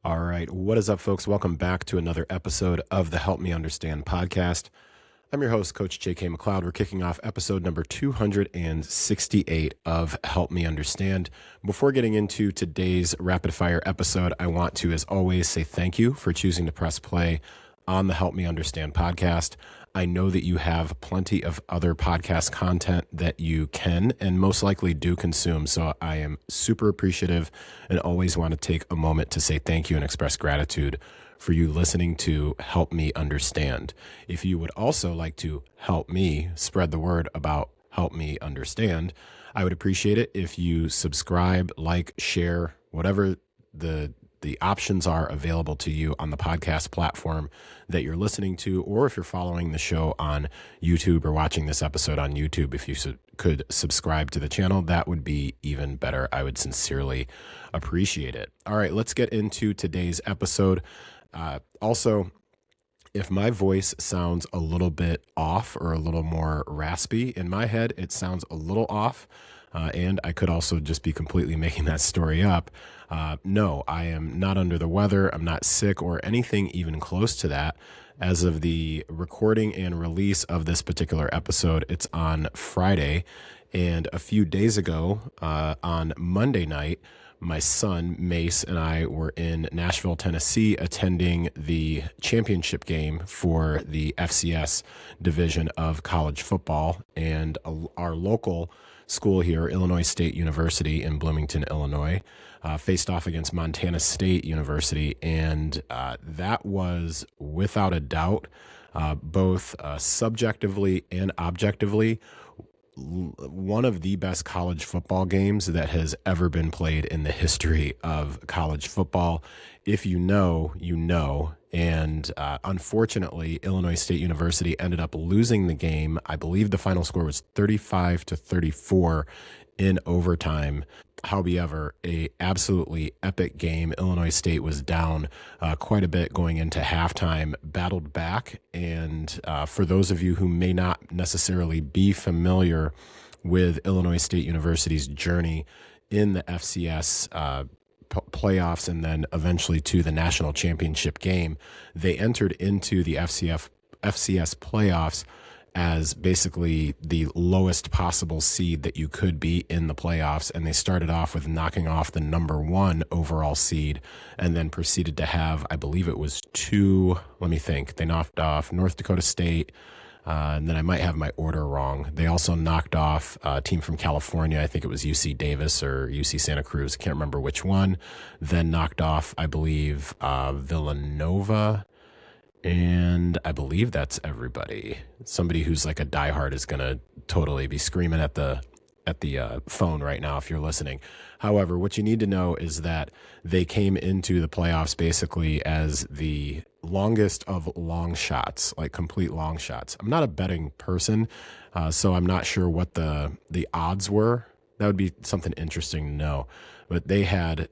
All right. What is up, folks? Welcome back to another episode of the Help Me Understand podcast. I'm your host, Coach JK McLeod. We're kicking off episode number 268 of Help Me Understand. Before getting into today's rapid fire episode, I want to, as always, say thank you for choosing to press play on the Help Me Understand podcast. I know that you have plenty of other podcast content that you can and most likely do consume. So I am super appreciative and always want to take a moment to say thank you and express gratitude for you listening to Help Me Understand. If you would also like to help me spread the word about Help Me Understand, I would appreciate it if you subscribe, like, share, whatever the options are available to you on the podcast platform that you're listening to, or if you're following the show on YouTube or watching this episode on YouTube, if you could subscribe to the channel, that would be even better. I would sincerely appreciate it. All right, let's get into today's episode. Also, if my voice sounds a little bit off or a little more raspy, in my head, it sounds a little off. And I could also just be completely making that story up. No, I am not under the weather. I'm not sick or anything even close to that. As of the recording and release of this particular episode, it's on Friday. And a few days ago, on Monday night, my son, Mace, and I were in Nashville, Tennessee, attending the championship game for the FCS division of college football. And our local school here, Illinois State University in Bloomington, Illinois, faced off against Montana State University. And that was, without a doubt, both subjectively and objectively, one of the best college football games that has ever been played in the history of college football. If you know, you know. And unfortunately, Illinois State University ended up losing the game. I believe the final score was 35-34 in overtime. However, a absolutely epic game. Illinois State was down quite a bit going into halftime, battled back. And for those of you who may not necessarily be familiar with Illinois State University's journey in the FCS playoffs and then eventually to the national championship game, they entered into the FCS playoffs as basically the lowest possible seed that you could be in the playoffs. And they started off with knocking off the number 1 overall seed and then proceeded to have, I believe it was 2, let me think. They knocked off North Dakota State, and then I might have my order wrong. They also knocked off a team from California. I think it was UC Davis or UC Santa Cruz. I can't remember which one. Then knocked off, I believe, Villanova. And I believe that's everybody. Somebody who's like a diehard is going to totally be screaming at the phone right now if you're listening. However, what you need to know is that they came into the playoffs basically as the longest of long shots, like complete long shots. I'm not a betting person, so I'm not sure what the odds were. That would be something interesting to know. But they had,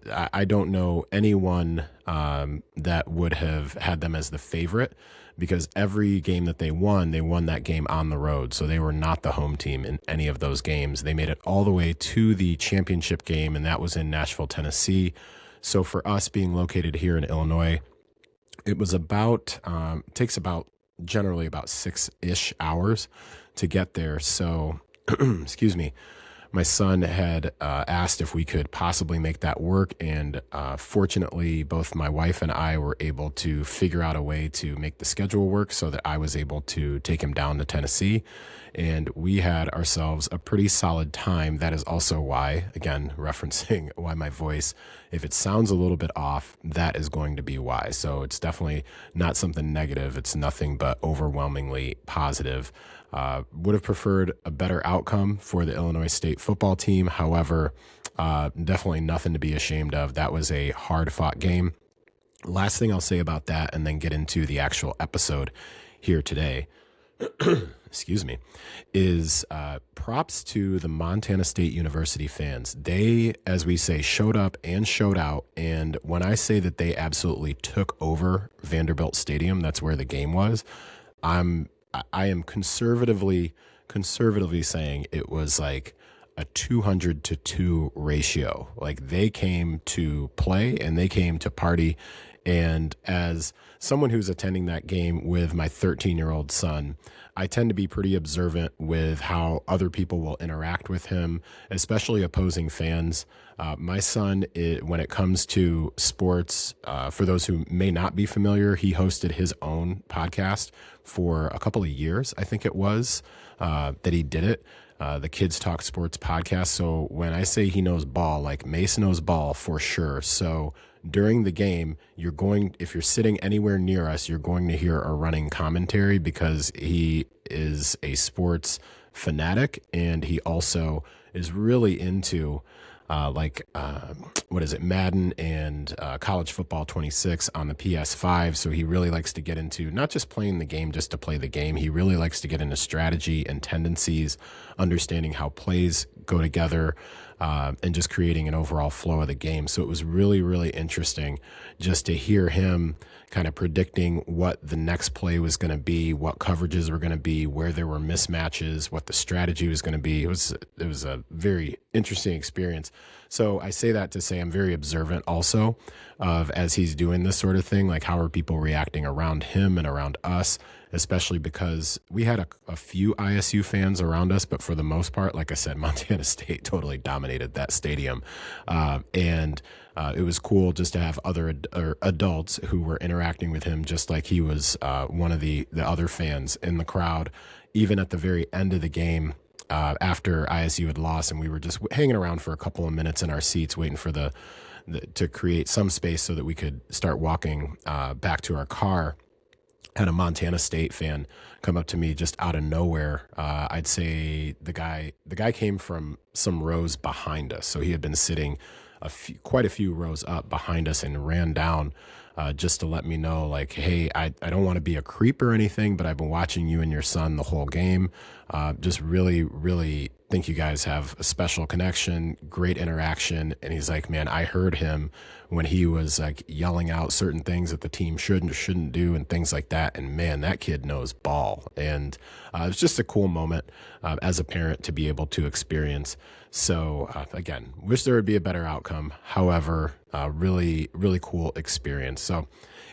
I don't know anyone that would have had them as the favorite, because every game that they won that game on the road. So they were not the home team in any of those games. They made it all the way to the championship game, and that was in Nashville, Tennessee. So for us being located here in Illinois, it was about, takes about generally about 6-ish hours to get there. So, excuse me. My son had asked if we could possibly make that work, and fortunately, both my wife and I were able to figure out a way to make the schedule work so that I was able to take him down to Tennessee, and we had ourselves a pretty solid time. That is also why, again, referencing why my voice, if it sounds a little bit off, that is going to be why. So it's definitely not something negative. It's nothing but overwhelmingly positive. Would have preferred a better outcome for the Illinois State football team. However, definitely nothing to be ashamed of. That was a hard-fought game. Last thing I'll say about that, and then get into the actual episode here today, excuse me, is props to the Montana State University fans. They, as we say, showed up and showed out. And when I say that they absolutely took over Vanderbilt Stadium, that's where the game was, I am conservatively saying it was like a 200-2 ratio. Like, they came to play and they came to party. And as someone who's attending that game with my 13-year-old son, I tend to be pretty observant with how other people will interact with him, especially opposing fans. My son, when it comes to sports, for those who may not be familiar, he hosted his own podcast for a couple of years, I think it was, that he did it. The Kids Talk Sports podcast. So when I say he knows ball, like Mace knows ball for sure. So during the game, if you're sitting anywhere near us, you're going to hear a running commentary because he is a sports fanatic, and he also is really into Madden and College Football 26 on the PS5. So he really likes to get into not just playing the game just to play the game. He really likes to get into strategy and tendencies, understanding how plays go together, and just creating an overall flow of the game. So it was really, really interesting just to hear him kind of predicting what the next play was going to be, what coverages were going to be, where there were mismatches, what the strategy was going to be. It was a very interesting experience. So I say that to say I'm very observant also of, as he's doing this sort of thing, like how are people reacting around him and around us, especially because we had a few ISU fans around us, but for the most part, like I said, Montana State totally dominated that stadium. And it was cool just to have other adults who were interacting with him, just like he was one of the other fans in the crowd, even at the very end of the game. After ISU had lost, and we were just hanging around for a couple of minutes in our seats waiting for to create some space so that we could start walking back to our car, had a Montana State fan come up to me just out of nowhere. I'd say the guy came from some rows behind us, so he had been sitting quite a few rows up behind us and ran down just to let me know, like, hey, I don't want to be a creep or anything, but I've been watching you and your son the whole game. Just really, really think you guys have a special connection, great interaction. And he's like, man, I heard him when he was like yelling out certain things that the team should or shouldn't do and things like that. And man, that kid knows ball. And it's just a cool moment as a parent to be able to experience. So again, wish there would be a better outcome. However, really, really cool experience. So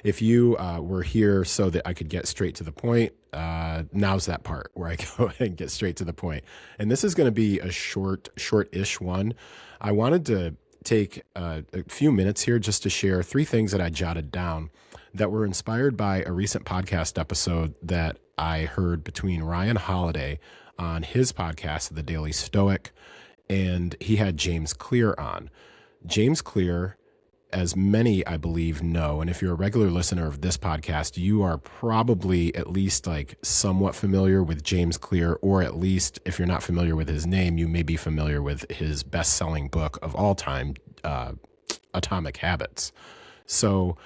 if you were here so that I could get straight to the point, now's that part where I go ahead and get straight to the point. And this is going to be a short-ish one. I wanted to take a few minutes here just to share 3 things that I jotted down that were inspired by a recent podcast episode that I heard between Ryan Holiday on his podcast, The Daily Stoic, and he had James Clear on. James Clear, as many, I believe, know, and if you're a regular listener of this podcast, you are probably at least like somewhat familiar with James Clear, or at least if you're not familiar with his name, you may be familiar with his best-selling book of all time, Atomic Habits. So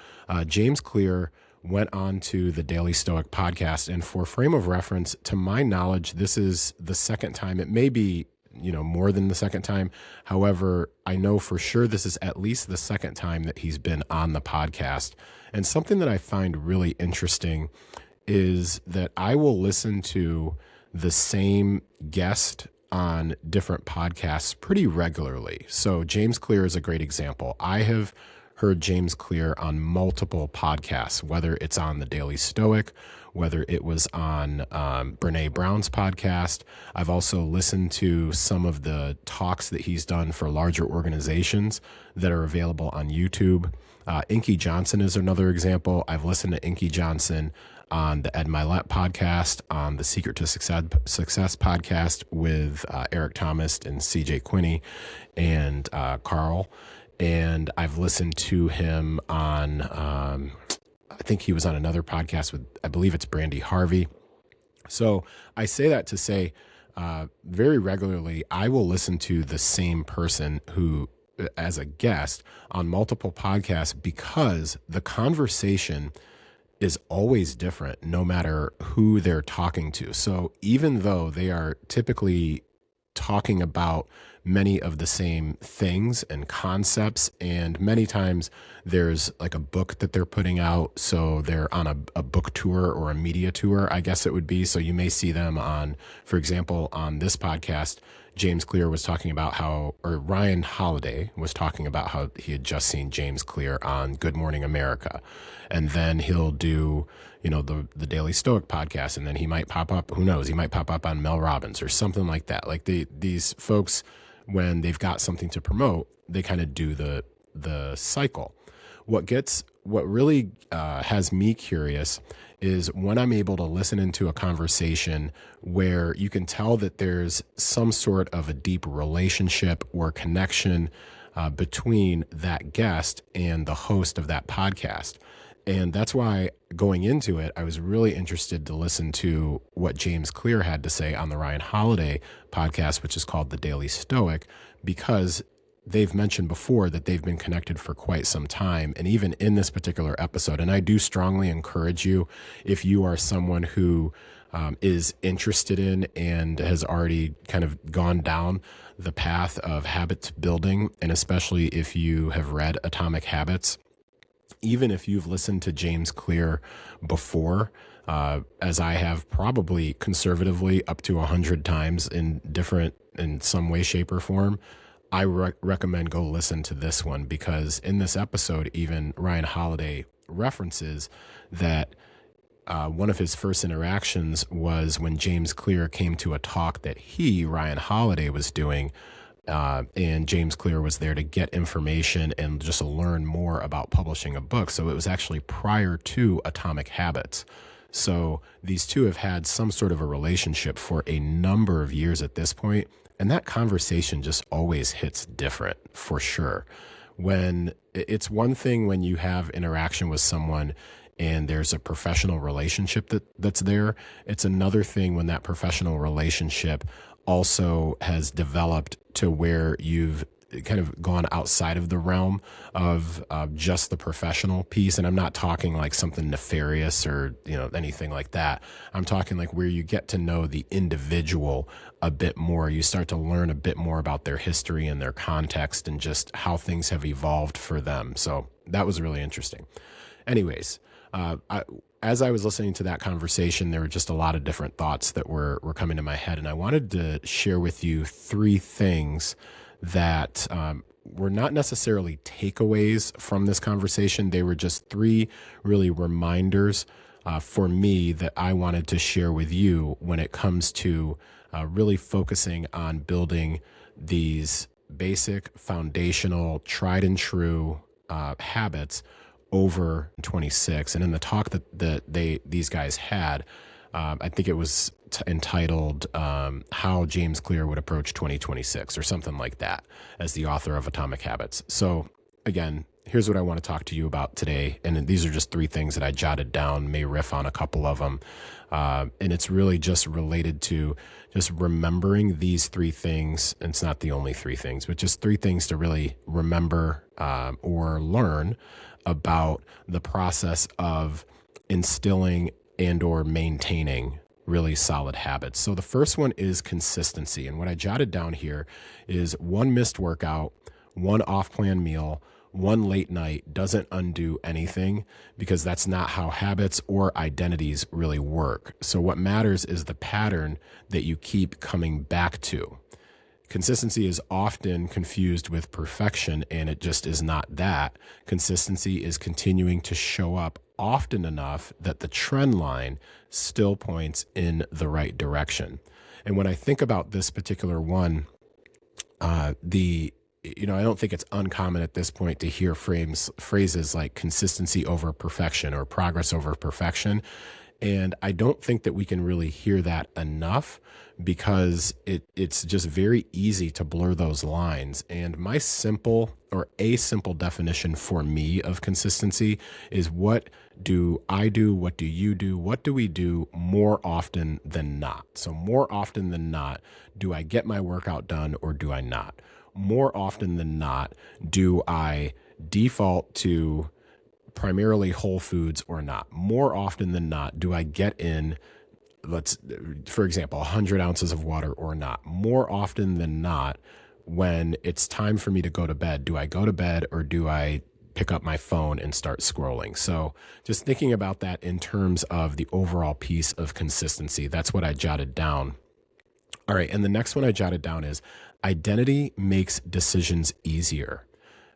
James Clear went on to the Daily Stoic podcast, and for frame of reference, to my knowledge, this is the second time. It may be more than the second time. However, I know for sure this is at least the second time that he's been on the podcast. And something that I find really interesting is that I will listen to the same guest on different podcasts pretty regularly. So James Clear is a great example. I have heard James Clear on multiple podcasts, whether it's on the Daily Stoic, whether it was on Brene Brown's podcast. I've also listened to some of the talks that he's done for larger organizations that are available on YouTube. Inky Johnson is another example. I've listened to Inky Johnson on the Ed Milet podcast, on the Secret to Success podcast with Eric Thomas and CJ Quinney and Carl. And I've listened to him on, I think he was on another podcast with, I believe it's Brandy Harvey. So I say that to say, very regularly, I will listen to the same person who, as a guest on multiple podcasts, because the conversation is always different no matter who they're talking to. So even though they are typically talking about many of the same things and concepts, and many times there's like a book that they're putting out, so they're on a book tour or a media tour, I guess it would be. So you may see them on, for example, on this podcast, James Clear was talking about or Ryan Holiday was talking about how he had just seen James Clear on Good Morning America. And then he'll do, the Daily Stoic podcast, and then he might pop up, who knows, he might pop up on Mel Robbins or something like that. Like these folks, when they've got something to promote, they kind of do the cycle. What really has me curious is when I'm able to listen into a conversation where you can tell that there's some sort of a deep relationship or connection between that guest and the host of that podcast. And that's why going into it, I was really interested to listen to what James Clear had to say on the Ryan Holiday podcast, which is called The Daily Stoic, because they've mentioned before that they've been connected for quite some time. And even in this particular episode, and I do strongly encourage you, if you are someone who is interested in and has already kind of gone down the path of habit building, and especially if you have read Atomic Habits, even if you've listened to James Clear before, as I have probably conservatively up to 100 times in some way, shape, or form, I recommend go listen to this one, because in this episode, even Ryan Holiday references that one of his first interactions was when James Clear came to a talk that Ryan Holiday, was doing. And James Clear was there to get information and just learn more about publishing a book. So it was actually prior to Atomic Habits. So these two have had some sort of a relationship for a number of years at this point. And that conversation just always hits different, for sure. When it's one thing when you have interaction with someone and there's a professional relationship that's there. It's another thing when that professional relationship also has developed to where you've kind of gone outside of the realm of just the professional piece. And I'm not talking like something nefarious or, anything like that. I'm talking like where you get to know the individual a bit more. You start to learn a bit more about their history and their context and just how things have evolved for them. So that was really interesting. Anyways, as I was listening to that conversation, there were just a lot of different thoughts that were coming to my head. And I wanted to share with you 3 things that were not necessarily takeaways from this conversation. They were just 3 really reminders for me that I wanted to share with you when it comes to really focusing on building these basic, foundational, tried and true habits over 26. And in the talk that these guys had, I think it was entitled How James Clear Would Approach 2026 or something like that, as the author of Atomic Habits. So again, here's what I want to talk to you about today. And these are just 3 things that I jotted down, may riff on a couple of them. And it's really just related to just remembering these 3 things. And it's not the only 3 things, but just 3 things to really remember or learn about the process of instilling and or maintaining really solid habits. So the first one is consistency. And what I jotted down here is 1 missed workout, 1 off-plan meal, 1 late night doesn't undo anything, because that's not how habits or identities really work. So what matters is the pattern that you keep coming back to. Consistency is often confused with perfection, and it just is not that. Consistency is continuing to show up often enough that the trend line still points in the right direction. And when I think about this particular one, I don't think it's uncommon at this point to hear phrases like consistency over perfection or progress over perfection. And I don't think that we can really hear that enough, because it's just very easy to blur those lines. And my simple definition for me of consistency is, what do I do? What do you do? What do we do more often than not? So more often than not, do I get my workout done or do I not? More often than not, do I default to primarily whole foods or not? More often than not, do I get in, for example, 100 ounces of water or not? More often than not, when it's time for me to go to bed, do I go to bed or do I pick up my phone and start scrolling? So just thinking about that in terms of the overall piece of consistency, that's what I jotted down. All right. And the next one I jotted down is identity makes decisions easier.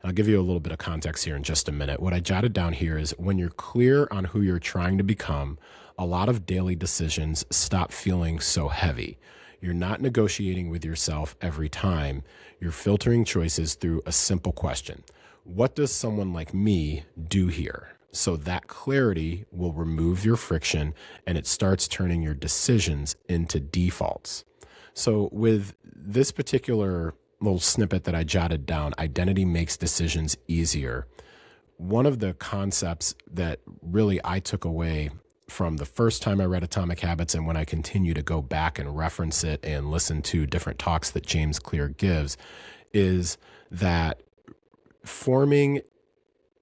I'll give you a little bit of context here in just a minute. What I jotted down here is when you're clear on who you're trying to become, a lot of daily decisions stop feeling so heavy. You're not negotiating with yourself every time. You're filtering choices through a simple question. What does someone like me do here? So that clarity will remove your friction and it starts turning your decisions into defaults. So with this particular little snippet that I jotted down, identity makes decisions easier. One of the concepts that really I took away from the first time I read Atomic Habits and when I continue to go back and reference it and listen to different talks that James Clear gives is that forming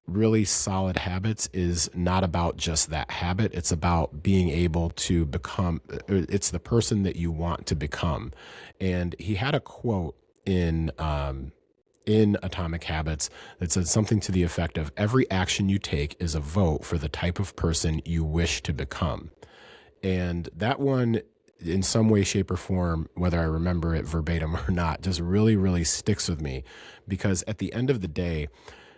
really solid habits is not about just that habit. It's about being able to become, it's the person that you want to become. And he had a quote in Atomic Habits that said something to the effect of every action you take is a vote for the type of person you wish to become. And that one, in some way, shape, or form, whether I remember it verbatim or not, just really, really sticks with me because at the end of the day,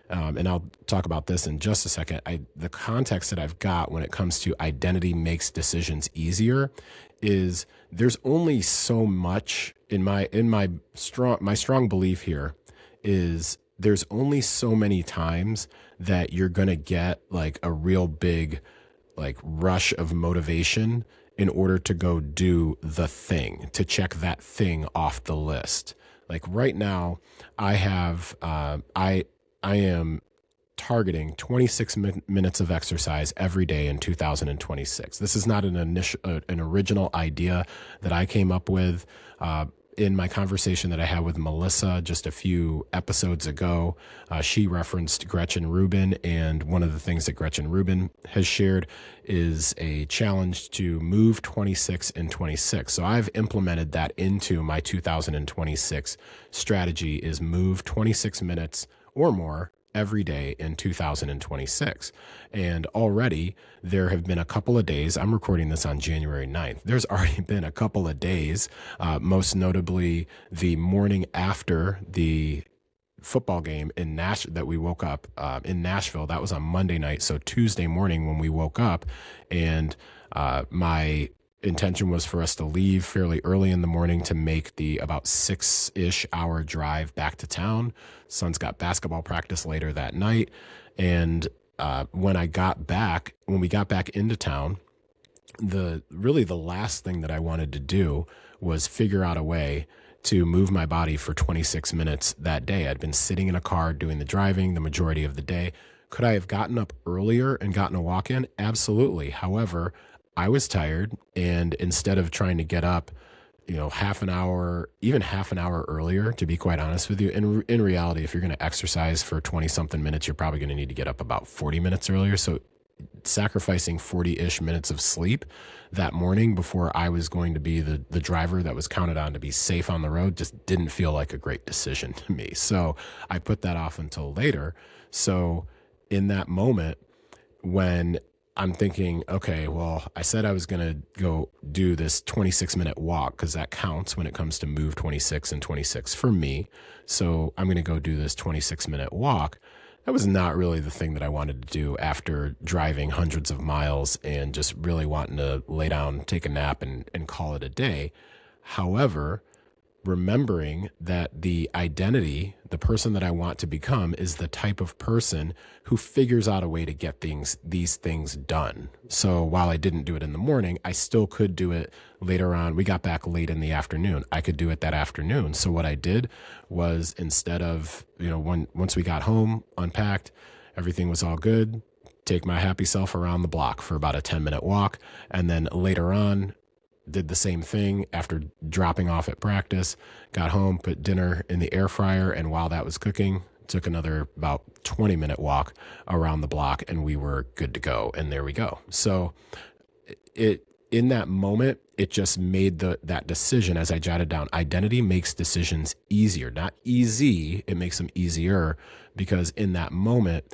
and I'll talk about this in just a second, the context that I've got when it comes to identity makes decisions easier is there's only so much in my strong belief here is there's only so many times that you're going to get like a real big like rush of motivation in order to go do the thing, to check that thing off the list. Like right now I have, I am targeting 26 minutes of exercise every day in 2026. This is not an original idea that I came up with. In my conversation that I had with Melissa just a few episodes ago, she referenced Gretchen Rubin, and one of the things that Gretchen Rubin has shared is a challenge to move 26 in 26. So I've implemented that into my 2026 strategy is move 26 minutes or more every day in 2026. And already there have been a couple of days, I'm recording this on January 9th. There's already been a couple of days, most notably the morning after the football game in that we woke up in Nashville. That was on Monday night. So Tuesday morning when we woke up and my intention was for us to leave fairly early in the morning to make the about 6-ish hour drive back to town. Son's got basketball practice later that night. And when we got back into town, the last thing that I wanted to do was figure out a way to move my body for 26 minutes that day. I'd been sitting in a car doing the driving the majority of the day. Could I have gotten up earlier and gotten a walk in? Absolutely. However, I was tired, and instead of trying to get up, half an hour earlier, to be quite honest with you, in reality, if you're going to exercise for 20 something minutes, you're probably going to need to get up about 40 minutes earlier. So sacrificing 40-ish minutes of sleep that morning before I was going to be the driver that was counted on to be safe on the road just didn't feel like a great decision to me. So I put that off until later. So in that moment when I'm thinking, okay, well, I said I was going to go do this 26-minute walk because that counts when it comes to move 26 and 26 for me. So I'm going to go do this 26-minute walk. That was not really the thing that I wanted to do after driving hundreds of miles and just really wanting to lay down, take a nap, and call it a day. However, remembering that the identity, the person that I want to become, is the type of person who figures out a way to get these things done. So while I didn't do it in the morning, I still could do it later on. We got back late in the afternoon. I could do it that afternoon. So what I did was, instead of, once we got home, unpacked, everything was all good, take my happy self around the block for about a 10-minute walk. And then later on, did the same thing after dropping off at practice, got home, put dinner in the air fryer, and while that was cooking, took another about 20-minute walk around the block, and we were good to go. And there we go. So in that moment, it just made that decision, as I jotted down, identity makes decisions easier, not easy. It makes them easier because in that moment,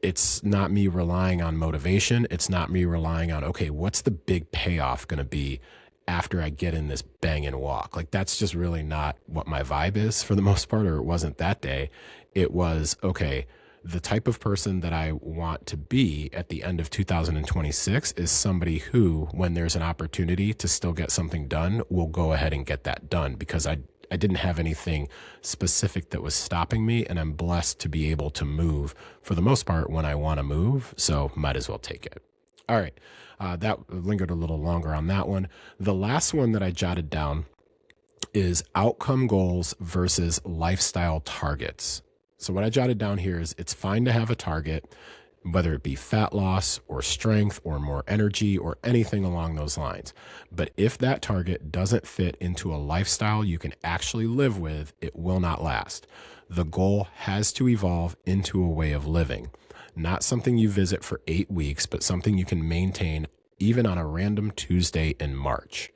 it's not me relying on motivation. It's not me relying on, okay, what's the big payoff going to be after I get in this bang and walk. Like, that's just really not what my vibe is for the most part, or it wasn't that day. It was, okay, the type of person that I want to be at the end of 2026 is somebody who, when there's an opportunity to still get something done, will go ahead and get that done, because I didn't have anything specific that was stopping me, and I'm blessed to be able to move for the most part when I want to move, so might as well take it. All right, that lingered a little longer on that one. The last one that I jotted down is outcome goals versus lifestyle targets. So what I jotted down here is, it's fine to have a target, whether it be fat loss or strength or more energy or anything along those lines. But if that target doesn't fit into a lifestyle you can actually live with, it will not last. The goal has to evolve into a way of living, not something you visit for 8 weeks, but something you can maintain even on a random Tuesday in March.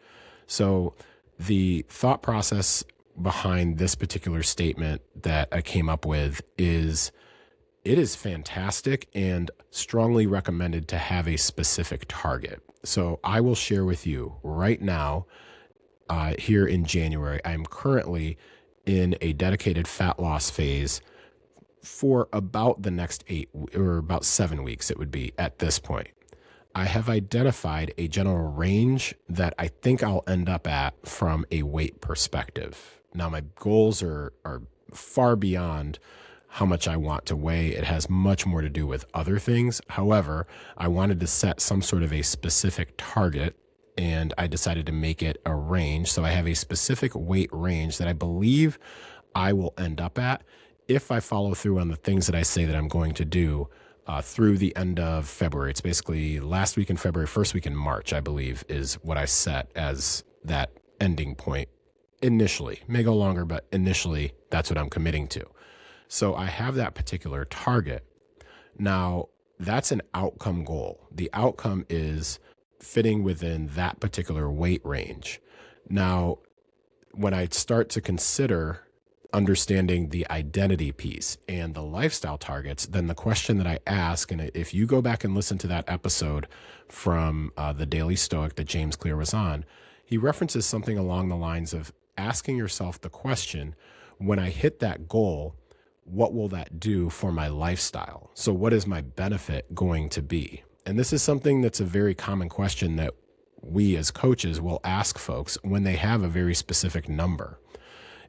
So the thought process behind this particular statement that I came up with is, it is fantastic and strongly recommended to have a specific target. So I will share with you right now, here in January, I'm currently in a dedicated fat loss phase for about the next 8 or about 7 weeks, it would be at this point. I have identified a general range that I think I'll end up at from a weight perspective. Now, my goals are far beyond how much I want to weigh. It has much more to do with other things. However, I wanted to set some sort of a specific target, and I decided to make it a range. So I have a specific weight range that I believe I will end up at if I follow through on the things that I say that I'm going to do through the end of February. It's basically last week in February, first week in March, I believe, is what I set as that ending point initially. May go longer, but initially that's what I'm committing to. So I have that particular target. Now, that's an outcome goal. The outcome is fitting within that particular weight range. Now, when I start to consider understanding the identity piece and the lifestyle targets, then the question that I ask, and if you go back and listen to that episode from the Daily Stoic that James Clear was on, he references something along the lines of asking yourself the question, when I hit that goal, what will that do for my lifestyle? So what is my benefit going to be? And this is something that's a very common question that we as coaches will ask folks when they have a very specific number.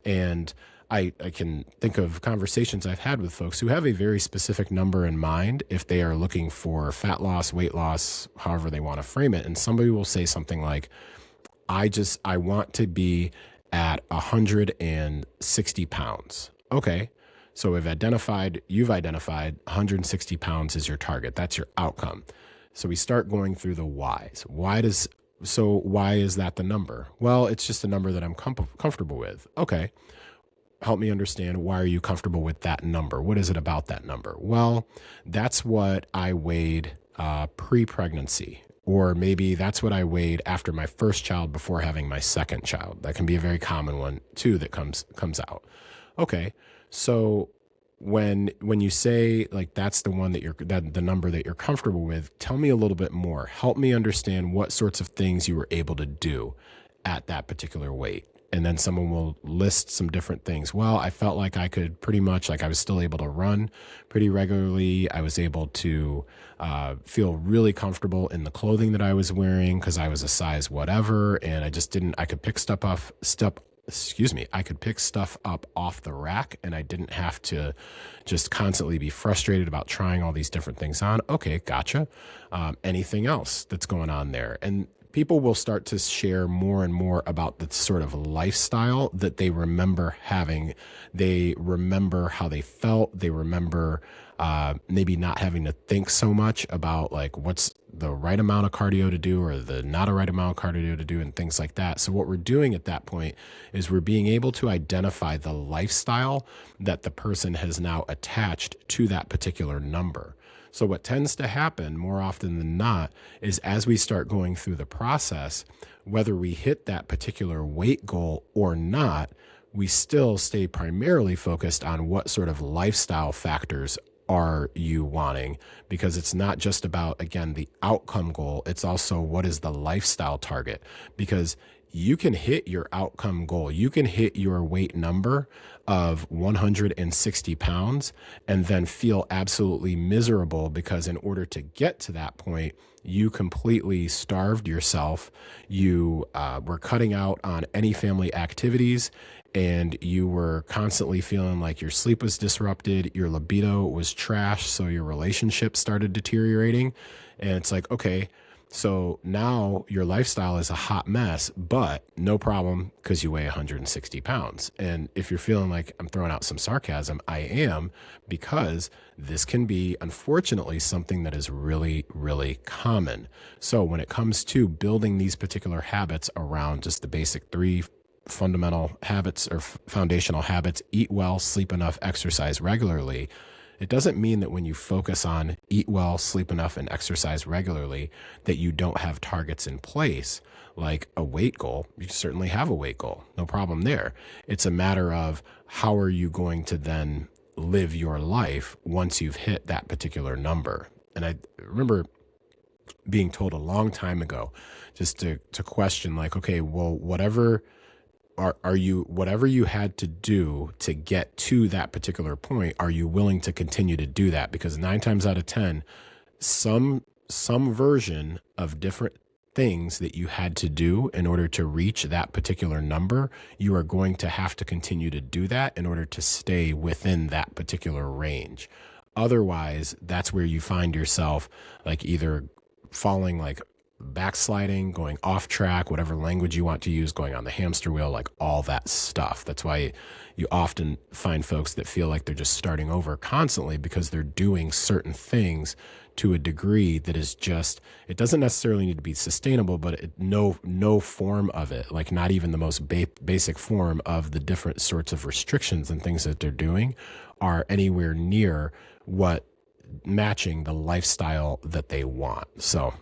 And I can think of conversations I've had with folks who have a very specific number in mind if they are looking for fat loss, weight loss, however they want to frame it. And somebody will say something like, I want to be at 160 pounds. Okay. So you've identified 160 pounds as your target. That's your outcome. So we start going through the whys. Why is that the number? Well, it's just a number that I'm comfortable with. Okay. Help me understand, why are you comfortable with that number? What is it about that number? Well, that's what I weighed pre-pregnancy, or maybe that's what I weighed after my first child before having my second child. That can be a very common one too that comes out. Okay, so when you say like that's the one that the number that you're comfortable with, tell me a little bit more. Help me understand what sorts of things you were able to do at that particular weight. And then someone will list some different things. Well, I felt like I could pretty much, like I was still able to run pretty regularly. I was able to feel really comfortable in the clothing that I was wearing because I was a size whatever. And I could pick stuff up off the rack, and I didn't have to just constantly be frustrated about trying all these different things on. Okay, gotcha. Anything else that's going on there? And people will start to share more and more about the sort of lifestyle that they remember having. They remember how they felt. They remember maybe not having to think so much about like what's the right amount of cardio to do or the not a right amount of cardio to do and things like that. So what we're doing at that point is we're being able to identify the lifestyle that the person has now attached to that particular number. So what tends to happen more often than not is as we start going through the process, whether we hit that particular weight goal or not, we still stay primarily focused on what sort of lifestyle factors are you wanting? Because it's not just about, again, the outcome goal. It's also what is the lifestyle target? Because you can hit your outcome goal. You can hit your weight number of 160 pounds and then feel absolutely miserable because in order to get to that point, you completely starved yourself. You were cutting out on any family activities, and you were constantly feeling like your sleep was disrupted, your libido was trash, so your relationship started deteriorating. And it's like, okay, so now your lifestyle is a hot mess, but no problem because you weigh 160 pounds. And if you're feeling like I'm throwing out some sarcasm, I am, because this can be, unfortunately, something that is really, really common. So when it comes to building these particular habits around just the basic 3 fundamental habits or foundational habits: eat well, sleep enough, exercise regularly. It doesn't mean that when you focus on eat well, sleep enough, and exercise regularly, that you don't have targets in place, like a weight goal. You certainly have a weight goal, no problem there. It's a matter of how are you going to then live your life once you've hit that particular number. And I remember being told a long time ago just to question, like, okay, well, whatever you had to do to get to that particular point, are you willing to continue to do that? Because 9 times out of 10, some version of different things that you had to do in order to reach that particular number, you are going to have to continue to do that in order to stay within that particular range. Otherwise, that's where you find yourself like either falling, like backsliding, going off track, whatever language you want to use, going on the hamster wheel, like all that stuff. That's why you often find folks that feel like they're just starting over constantly because they're doing certain things to a degree that is just, it doesn't necessarily need to be sustainable, but no form of it, like not even the most basic form of the different sorts of restrictions and things that they're doing are anywhere near what matching the lifestyle that they want. So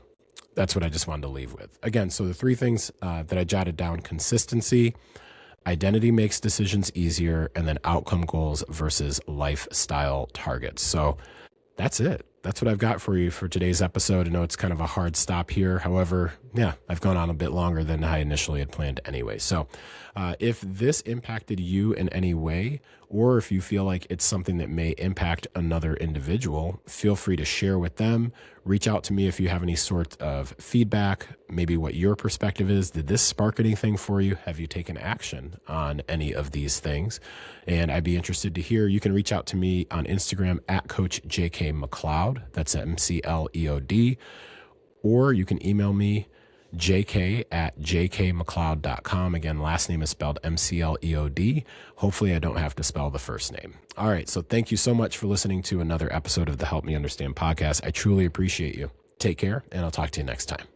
that's what I just wanted to leave with. Again, so the 3 things that I jotted down: consistency, identity makes decisions easier, and then outcome goals versus lifestyle targets. So that's it. That's what I've got for you for today's episode. I know it's kind of a hard stop here. However, yeah, I've gone on a bit longer than I initially had planned anyway. So if this impacted you in any way, or if you feel like it's something that may impact another individual, feel free to share with them. Reach out to me if you have any sort of feedback, maybe what your perspective is. Did this spark anything for you? Have you taken action on any of these things? And I'd be interested to hear. You can reach out to me on Instagram at Coach JK McLeod. That's MCLEOD. Or you can email me, jk@jkmcleod.com. Again, last name is spelled MCLEOD. Hopefully I don't have to spell the first name. All right. So thank you so much for listening to another episode of the Help Me Understand podcast. I truly appreciate you. Take care, and I'll talk to you next time.